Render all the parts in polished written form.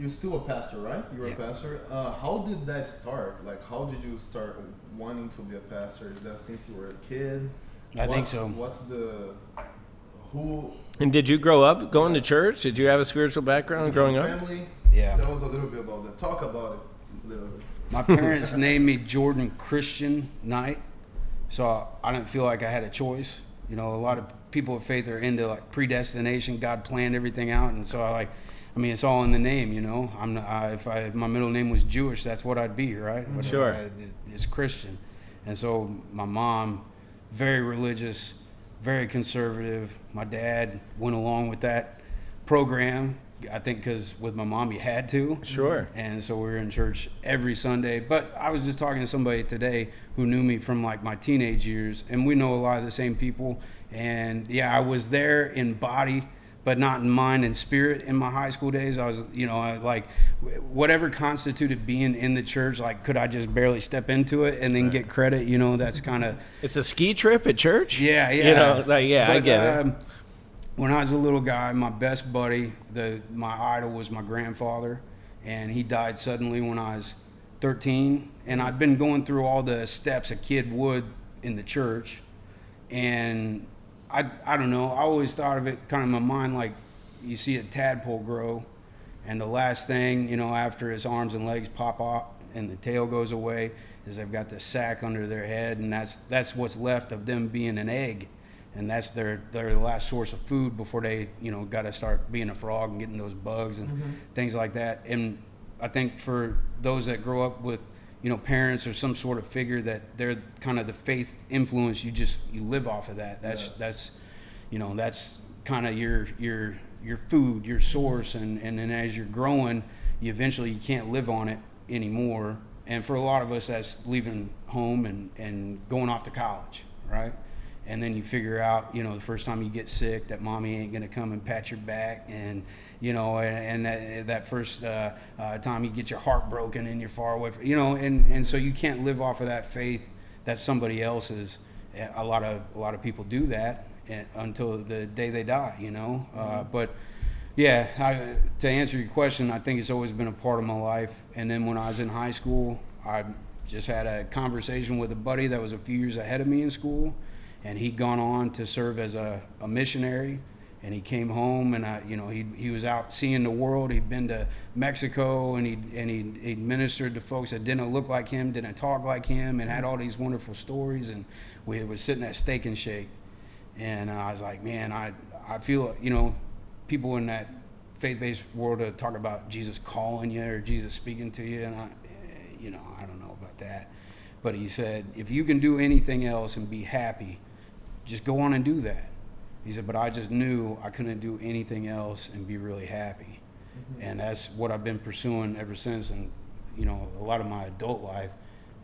you're still a pastor, right? You're a pastor. How did that start? Like, how did you start wanting to be a pastor? Is that since you were a kid? I think so. What's the who? And did you grow up going to church? Did you have a spiritual background growing up? Family? Yeah. Tell us a little bit about that. Talk about it a little bit. My parents named me Jordan Christian Knight, so I didn't feel like I had a choice. You know, a lot of people of faith are into like predestination. God planned everything out, and so I mean, it's all in the name. You know, if my middle name was Jewish, that's what I'd be, right? Sure. It's Christian, and so my mom, very religious, very conservative. My dad went along with that program. I think because with my mom, you had to. Sure. And so we were in church every Sunday. But I was just talking to somebody today who knew me from like my teenage years, and we know a lot of the same people. And yeah, I was there in body, but not in mind and spirit in my high school days. I was, you know, like whatever constituted being in the church, like could I just barely step into it and then get credit? You know, that's kind of. It's a ski trip at church? Yeah. You know, like, yeah, but, I get it. When I was a little guy, my best buddy, my idol was my grandfather, and he died suddenly when I was 13. And I'd been going through all the steps a kid would in the church, and I don't know. I always thought of it kind of in my mind like you see a tadpole grow, and the last thing, you know, after his arms and legs pop off and the tail goes away, is they've got this sack under their head, and that's what's left of them being an egg. And that's their last source of food before they, you know, got to start being a frog and getting those bugs and things like that. And I think for those that grow up with, you know, parents or some sort of figure that they're kind of the faith influence, you live off of that. That's you know, that's kind of your food, your source. And then as you're growing, you can't live on it anymore. And for a lot of us, that's leaving home and going off to college, right? And then you figure out, you know, the first time you get sick, that mommy ain't gonna come and pat your back, and you know, and that first time you get your heart broken and you're far away from, you know, and so you can't live off of that faith that somebody else's. A lot of people do that until the day they die, you know. But yeah, to answer your question, I think it's always been a part of my life. And then when I was in high school, I just had a conversation with a buddy that was a few years ahead of me in school. And he'd gone on to serve as a missionary, and he came home, and you know, he was out seeing the world. He'd been to Mexico, and he ministered to folks that didn't look like him, didn't talk like him, and had all these wonderful stories. And we was sitting at Steak and Shake, and I was like, man, I feel, you know, people in that faith-based world talk about Jesus calling you or Jesus speaking to you, and I don't know about that. But he said, if you can do anything else and be happy, just go on and do that. He said, but I just knew I couldn't do anything else and be really happy. And that's what I've been pursuing ever since. And, you know, a lot of my adult life,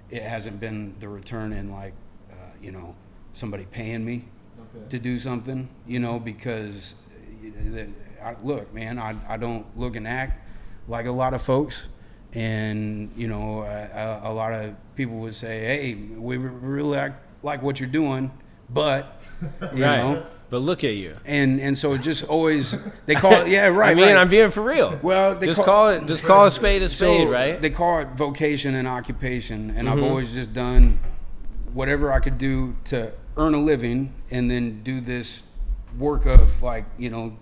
it hasn't been the return in like, you know, somebody paying me to do something, you know, because look, man, I don't look and act like a lot of folks. And, you know, a lot of people would say, hey, we really like what you're doing, but, you know. But look at you. And so it just always, they call it, yeah, right. I mean, right. I'm being for real. Well, just call a spade a spade, so right? They call it vocation and occupation. And I've always just done whatever I could do to earn a living and then do this work of, like, you know,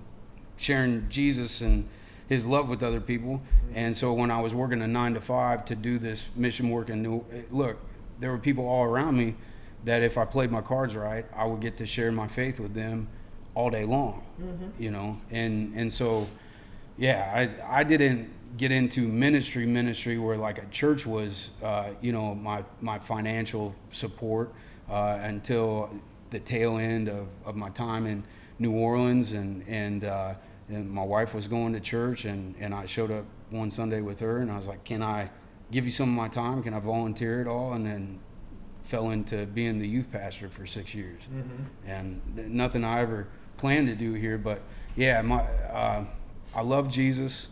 sharing Jesus and his love with other people. And so when I was working a 9-to-5 to do this mission work, and look, there were people all around me that if I played my cards right, I would get to share my faith with them all day long, you know. And so, yeah, I didn't get into ministry where like a church was, you know, my financial support until the tail end of my time in New Orleans, and my wife was going to church, and I showed up one Sunday with her, and I was like, can I give you some of my time? Can I volunteer at all? And then fell into being the youth pastor for 6 years. And nothing I ever planned to do here, but yeah, I love Jesus,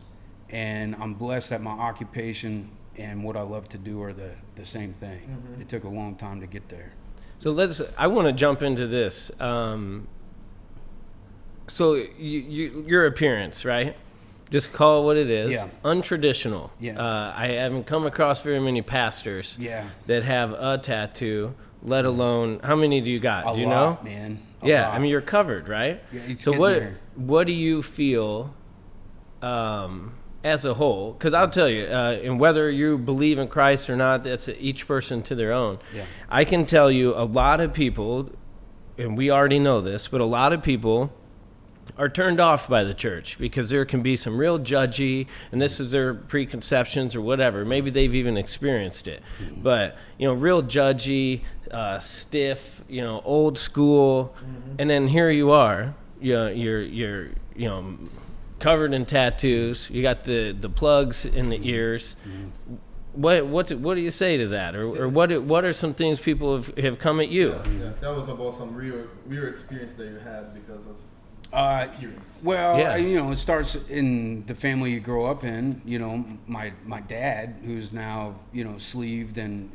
and I'm blessed that my occupation and what I love to do are the same thing. It took a long time to get there. So I want to jump into this. So your appearance, right? Just call it what it is. Yeah. Untraditional. Yeah. I haven't come across very many pastors Yeah. that have a tattoo, let alone, how many do you got? A Do you lot, know? man. A Yeah, lot. I mean, you're covered, right? Yeah, it's so getting there. what do you feel as a whole? Because I'll tell you, and whether you believe in Christ or not, that's each person to their own. Yeah. I can tell you a lot of people, and we already know this, but a lot of people are turned off by the church because there can be some real judgy, and this is their preconceptions or whatever. Maybe they've even experienced it. Mm-hmm. But, real judgy, stiff, old school. Mm-hmm. And then here you are, you're covered in tattoos. You got the plugs in the ears. Mm-hmm. What do you say to that? Or what are some things people have come at you? Yeah, that was about some real experience that you had because of appearance. Well, Yeah. it starts in the family you grow up in. My dad, who's now sleeved and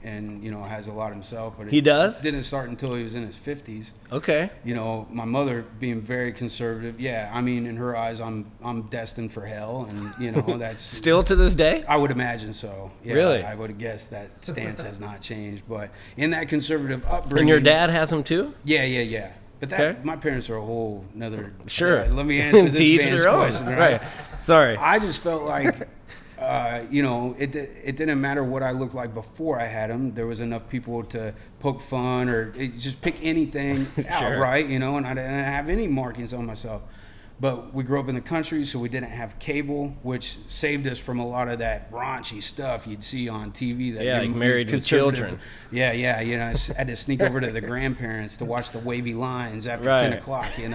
has a lot himself, but He it does? didn't start until he was in his 50s. Okay. My mother being very conservative. Yeah, I mean, in her eyes, I'm destined for hell, and that's Still to this day? I would imagine so. Yeah, Really? I would have guessed that stance has not changed, but in that conservative upbringing. And your dad has them too? Yeah. But that Okay. my parents are a whole nother. Sure. Yeah, let me answer this To each man's their own. question. Right. Sorry. I just felt like, it didn't matter what I looked like before I had him. There was enough people to poke fun or just pick anything out, right? And I didn't have any markings on myself. But we grew up in the country, so we didn't have cable, which saved us from a lot of that raunchy stuff you'd see on TV. That Yeah, like Married with conservative- Children. Yeah. I had to sneak over to the grandparents to watch the wavy lines after Right. 10 o'clock, and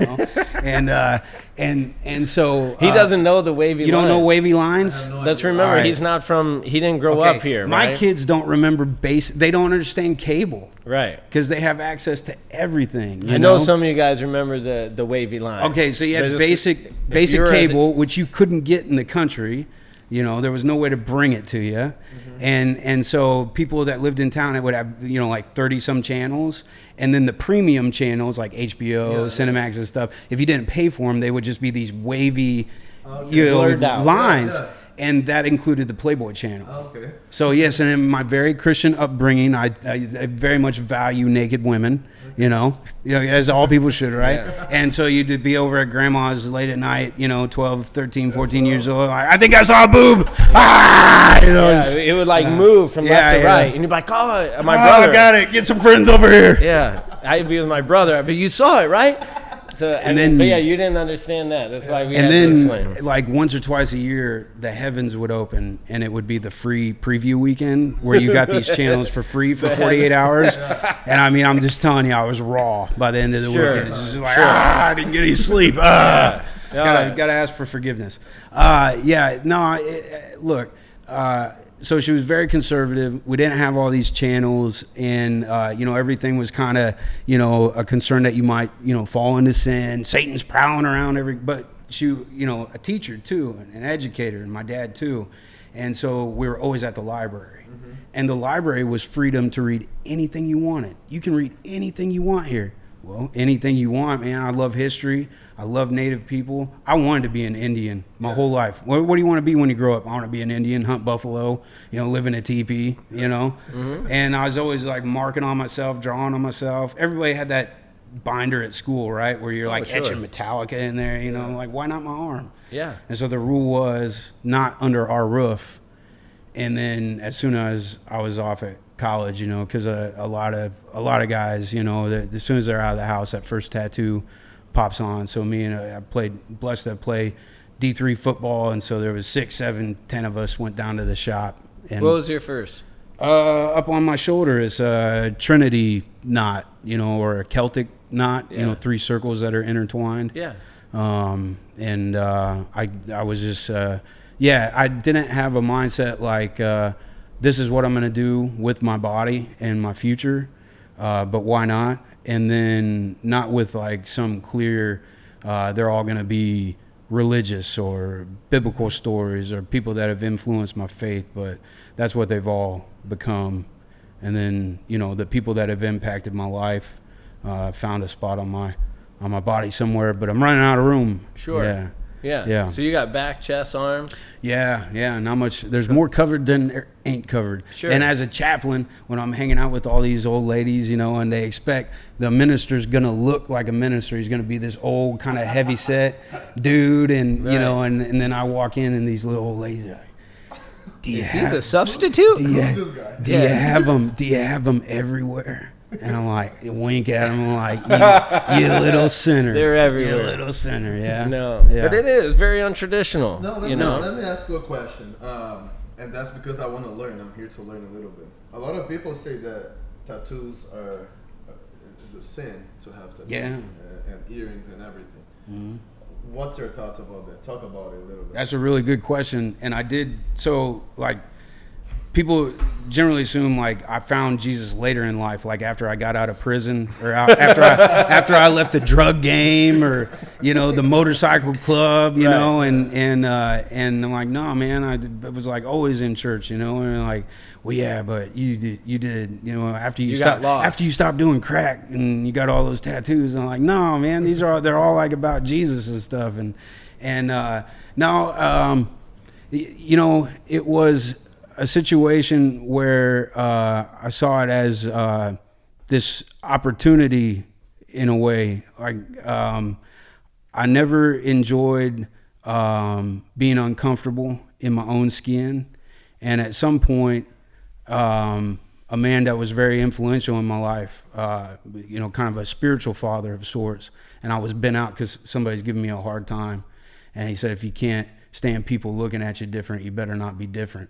so He doesn't know the wavy You don't know line. wavy lines? Let's remember, All right. he's not from, he didn't grow up here, My right? kids don't remember they don't understand cable Right. because they have access to everything. I know some of you guys remember the wavy line. Okay, so you had But basic you're a- cable, which you couldn't get in the country. There was no way to bring it to you, and so people that lived in town would have like 30 some channels, and then the premium channels like HBO, Cinemax, and stuff. If you didn't pay for them, they would just be these wavy, Blurred out. lines, Yeah. and that included the Playboy channel. Okay. So yes, and in my very Christian upbringing, I very much value naked women, as all people should, right? Yeah. And so you'd be over at grandma's late at night, 12, 13, 14 years old. I think I saw a boob. Yeah, it would move from left to yeah. right. And you'd be like, oh, my Oh, brother. got it. Get some friends over here. Yeah, I'd be with my brother. But you saw it, right? So, but yeah, you didn't understand that. That's why we had And to then, explain. like once or twice a year, the heavens would open, and it would be the free preview weekend where you got these channels for free for 48 hours. And I mean, I'm just telling you, I was raw by the end of the Sure. weekend. It's just like, I didn't get any sleep. Gotta ask for forgiveness. Look. So she was very conservative. We didn't have all these channels, and everything was kind of a concern that you might fall into sin. Satan's prowling around but she a teacher too, an educator, and my dad too, and so we were always at the library, and the library was freedom to read anything you wanted. You can read anything you want here. Well, anything you want, man. I love history. I love Native people. I wanted to be an Indian my whole life. What do you want to be when you grow up? I want to be an Indian, hunt buffalo, live in a teepee, And I was always like marking on myself, drawing on myself. Everybody had that binder at school, right? Where you're like sure. etching Metallica in there, like why not my arm? Yeah. And so the rule was not under our roof. And then as soon as I was off at college, because a lot of guys, as soon as they're out of the house, that first tattoo pops on. So me and I blessed to play D3 football, and so there was 6, 7, 10 of us went down to the shop. And What was your first? up on my shoulder is a Trinity knot, or a Celtic knot, Yeah. 3 circles that are intertwined. Yeah. I was just I didn't have a mindset like this is what I'm going to do with my body and my future, but why not? And then not with like some clear they're all going to be religious or biblical stories or people that have influenced my faith, but that's what they've all become. And then the people that have impacted my life found a spot on my body somewhere, but I'm running out of room. Sure. Yeah. Yeah. Yeah. So you got back, chest, arms. Yeah, not much. There's more covered than there ain't covered. Sure. And as a chaplain, when I'm hanging out with all these old ladies, you know, and they expect the minister's gonna look like a minister, he's gonna be this old kind of heavy set dude, and you know, and then I walk in and these little old ladies are like, Is he the substitute? do Who's this guy? you have them? Do you have them everywhere? And I'm like, wink at him, I'm like, you little sinner. They're everywhere. You little sinner, yeah. No, Yeah. but it is very untraditional. No, let, you me, know. let me ask you a question. And that's because I want to learn. I'm here to learn a little bit. A lot of people say that tattoos are is a sin to have tattoos and earrings and everything. Mm-hmm. What's your thoughts about that? Talk about it a little bit. That's a really good question. And I did, so like, people generally assume like I found Jesus later in life, like after I got out of prison or after I left the drug game or, you know, the motorcycle club, you know, and I'm like, no, man, I was like always in church, you know, and like, well, yeah, but you did, you know, after you stopped doing crack and you got all those tattoos. And I'm like, no, man, they're all like about Jesus and stuff. You know, it was a situation where I saw it as this opportunity in a way. Like I never enjoyed being uncomfortable in my own skin, and at some point, a man that was very influential in my life, you know, kind of a spiritual father of sorts, and I was bent out because somebody's giving me a hard time, and he said, if you can't stand people looking at you different, you better not be different.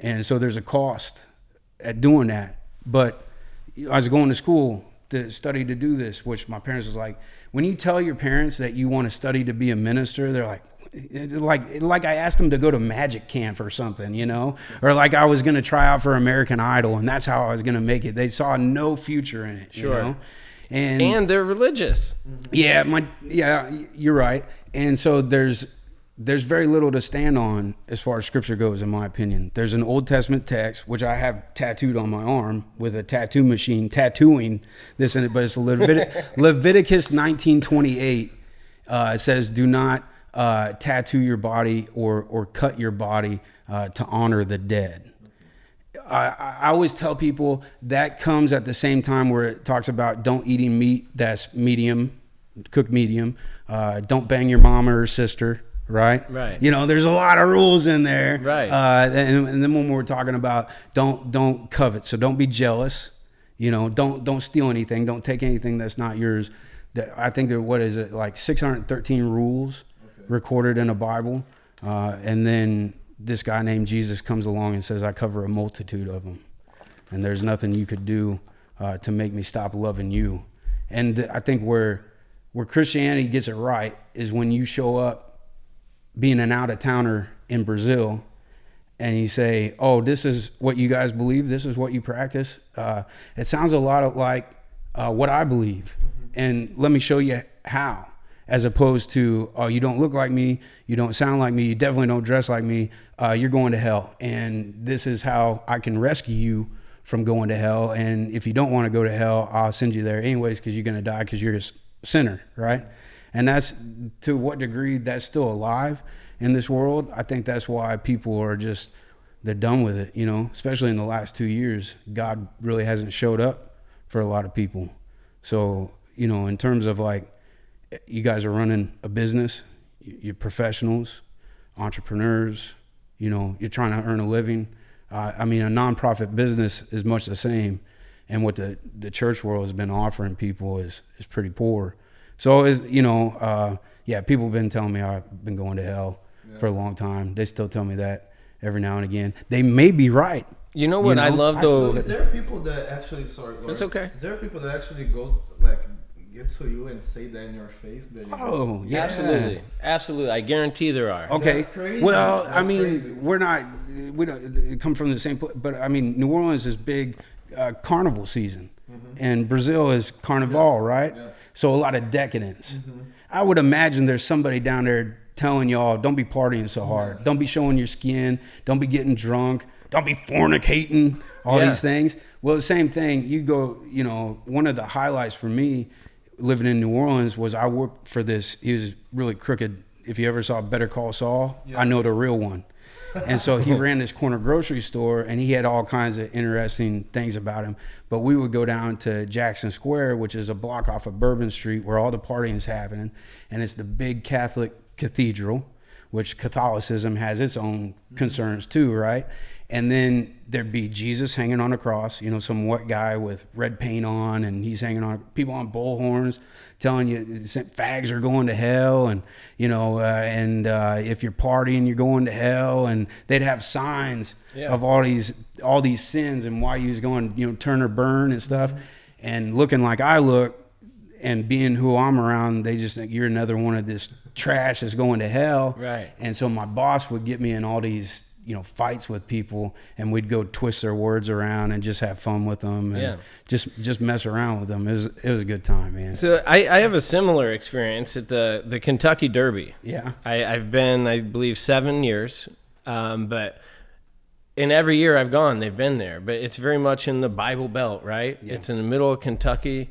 And so there's a cost at doing that. But I was going to school to study to do this, which my parents was like, when you tell your parents that you want to study to be a minister, they're like I asked them to go to magic camp or something, you know, or like I was going to try out for American Idol and that's how I was going to make it. They saw no future in it, Sure. you know? And they're religious. Yeah, you're right. And so there's very little to stand on as far as scripture goes, in my opinion. There's an Old Testament text, which I have tattooed on my arm with a tattoo machine, tattooing this in it, but it's Leviticus 19:28. It says, do not tattoo your body or cut your body to honor the dead. I always tell people that comes at the same time where it talks about don't eating meat that's cooked medium. Don't bang your mom or sister. Right. You know, there's a lot of rules in there. Right. And then when we're talking about don't covet, so don't be jealous. You know, don't steal anything. Don't take anything that's not yours. I think there, what is it, like 613 rules recorded in the Bible, and then this guy named Jesus comes along and says, I cover a multitude of them, and there's nothing you could do to make me stop loving you. And I think where Christianity gets it right is when you show up being an out-of-towner in Brazil and you say, oh, this is what you guys believe, this is what you practice, it sounds a lot like what I believe, and let me show you how, as opposed to, oh, you don't look like me, you don't sound like me, you definitely don't dress like me, you're going to hell, and this is how I can rescue you from going to hell, and if you don't want to go to hell, I'll send you there anyways because you're going to die because you're a sinner, right? And that's, to what degree that's still alive in this world. I think that's why people are just, they're done with it, you know, especially in the last 2 years. God really hasn't showed up for a lot of people. So, you know, in terms of like, you guys are running a business, you're professionals, entrepreneurs, you know, you're trying to earn a living. I mean, a nonprofit business is much the same. And what the church world has been offering people is pretty poor. So, you know, people have been telling me I've been going to hell for a long time. They still tell me that every now and again. They may be right. You know what I love though? So is there people that actually, It's okay. Is there people that actually go, like, get to you and say that in your face? That Oh, yeah. Absolutely. I guarantee there are. Okay. That's crazy. Well, That's I mean, crazy. we don't come from the same place, but I mean, New Orleans is big carnival season. And Brazil is Carnival, right? Yeah. So a lot of decadence. I would imagine there's somebody down there telling y'all, don't be partying so hard. Don't be showing your skin. Don't be getting drunk. Don't be fornicating, all these things. Well, the same thing, you go, you know, one of the highlights for me living in New Orleans was I worked for this, he was really crooked if you ever saw Better Call Saul, I know the real one. And so he ran this corner grocery store, and he had all kinds of interesting things about him. But we would go down to Jackson Square, which is a block off of Bourbon Street, where all the partying is happening. And it's the big Catholic cathedral, which Catholicism has its own concerns too, right? And then there'd be Jesus hanging on a cross, some white guy with red paint on, and he's hanging on, people on bullhorns telling you fags are going to hell, and if you're partying, you're going to hell, and they'd have signs of all these sins and why you was going, turn or burn and stuff, and looking like I look, and being who I'm around, they just think you're another one of this trash that's going to hell, right? And so my boss would get me in all these fights with people, and we'd go twist their words around and just have fun with them, and just mess around with them. It was a good time, man. So I have a similar experience at the Kentucky Derby. Yeah, I've been, I believe, 7 years, but in every year I've gone, they've been there. But it's very much in the Bible Belt, right? Yeah. It's in the middle of Kentucky.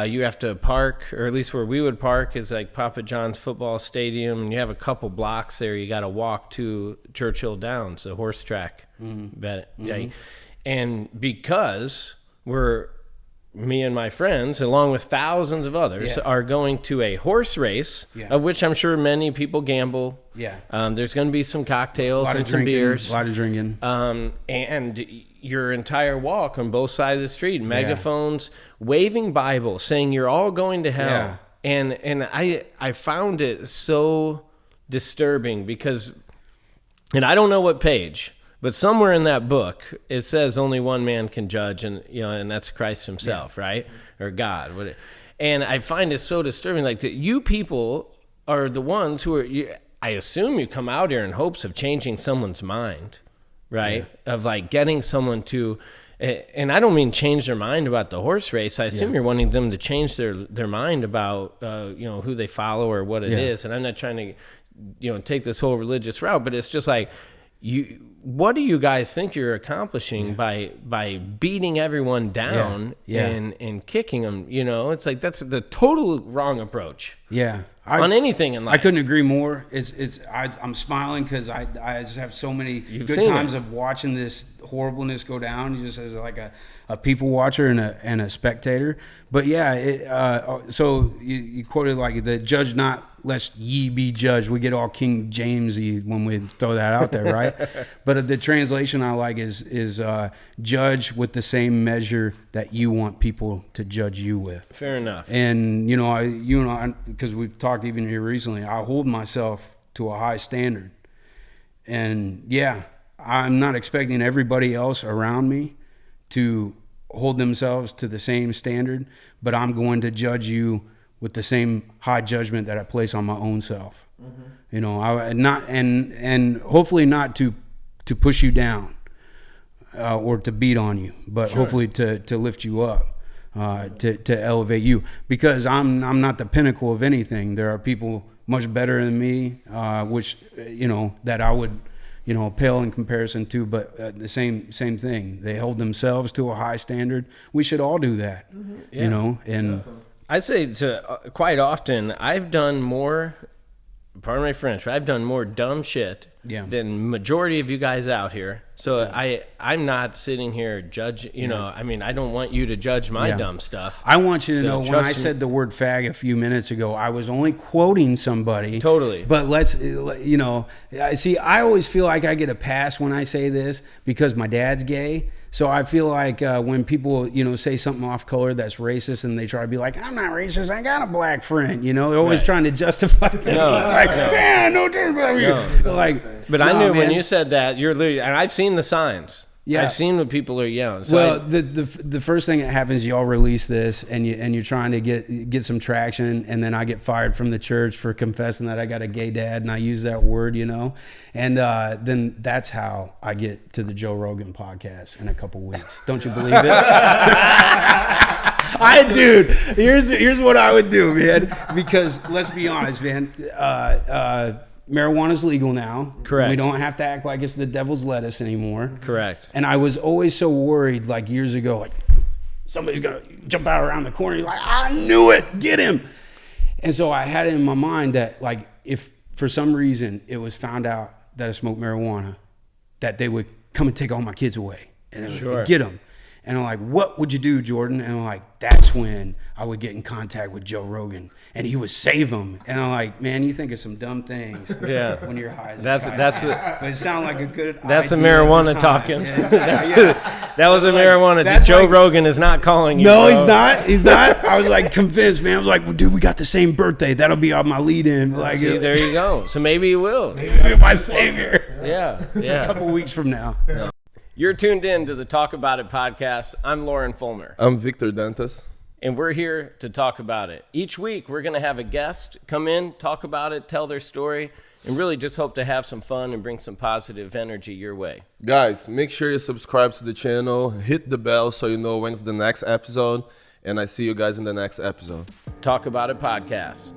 You have to park, or at least where we would park is like Papa John's football stadium, and you have a couple blocks there. You got to walk to Churchill Downs, the horse track. Yeah. And because me and my friends, along with thousands of others, are going to a horse race, of which I'm sure many people gamble. Yeah. There's going to be some cocktails and some beers. A lot of drinking. And your entire walk on both sides of the street, megaphones, waving Bible, saying you're all going to hell. Yeah. And I found it so disturbing because, and I don't know what page, but somewhere in that book, it says only one man can judge, and that's Christ himself, right? Or God. And I find it so disturbing. Like, you people are the ones who are, I assume you come out here in hopes of changing someone's mind, right? Yeah. Of like getting someone to, and I don't mean change their mind about the horse race. I assume you're wanting them to change their mind about, who they follow or what it is. And I'm not trying to, take this whole religious route, but it's just like, what do you guys think you're accomplishing by beating everyone down and kicking them? It's like that's the total wrong approach. Yeah, on anything in life. I couldn't agree more. I'm smiling because I just have so many good times of watching this horribleness go down, just as like a people watcher and a spectator. But so you quoted like the judge not lest ye be judged. We get all King Jamesy when we throw that out there, right? But the translation I like is judge with the same measure that you want people to judge you with. Fair enough. And you and I, because we've talked even here recently, I hold myself to a high standard, and I'm not expecting everybody else around me to hold themselves to the same standard, but I'm going to judge you with the same high judgment that I place on my own self. I not and hopefully not to push you down or to beat on you, but hopefully to lift you up, to elevate you, because I'm not the pinnacle of anything. There are people much better than me, which that I would pale in comparison to, but the same thing. They hold themselves to a high standard. We should all do that, and definitely. I'd say quite often I've done more, pardon my French, I've done more dumb shit than majority of you guys out here. So I'm not sitting here judging, I don't want you to judge my dumb stuff. I want you to know when I said the word fag a few minutes ago, I was only quoting somebody. Totally. But see, I always feel like I get a pass when I say this because my dad's gay. So I feel like when people, say something off color that's racist and they try to be like, I'm not racist, I got a black friend, they're always trying to justify that. But I knew when you said that, you're literally, and I've seen the signs. Yeah, I've seen what people are yelling. So the first thing that happens, y'all release this, and you're trying to get some traction, and then I get fired from the church for confessing that I got a gay dad, and I use that word, and then that's how I get to the Joe Rogan podcast in a couple weeks. Don't you believe it? Here's what I would do, man. Because let's be honest, man. Marijuana's legal now. Correct. We don't have to act like it's the devil's lettuce anymore. Correct. And I was always so worried, like years ago, like somebody's gonna jump out around the corner. You're like, I knew it, get him. And so I had it in my mind that, like, if for some reason, it was found out that I smoked marijuana, that they would come and take all my kids away and get them. And I'm like, what would you do, Jordan? And I'm like, that's when I would get in contact with Joe Rogan, and he would save them. And I'm like, man, you think of some dumb things when you're high. But it sounded like a good That's the idea marijuana talking. That was a marijuana. Joe Rogan is not calling you. No, bro. he's not. He's not. I was like convinced, man. I was like, well, dude, we got the same birthday. That'll be on my lead-in. Like, See, there you go. So maybe he will. Maybe my savior. Yeah. A couple weeks from now. Yeah. You're tuned in to the Talk About It podcast. I'm Lauren Fulmer. I'm Victor Dantas. And we're here to talk about it. Each week, we're going to have a guest come in, talk about it, tell their story, and really just hope to have some fun and bring some positive energy your way. Guys, make sure you subscribe to the channel, hit the bell so you know when's the next episode, and I see you guys in the next episode. Talk About It podcast.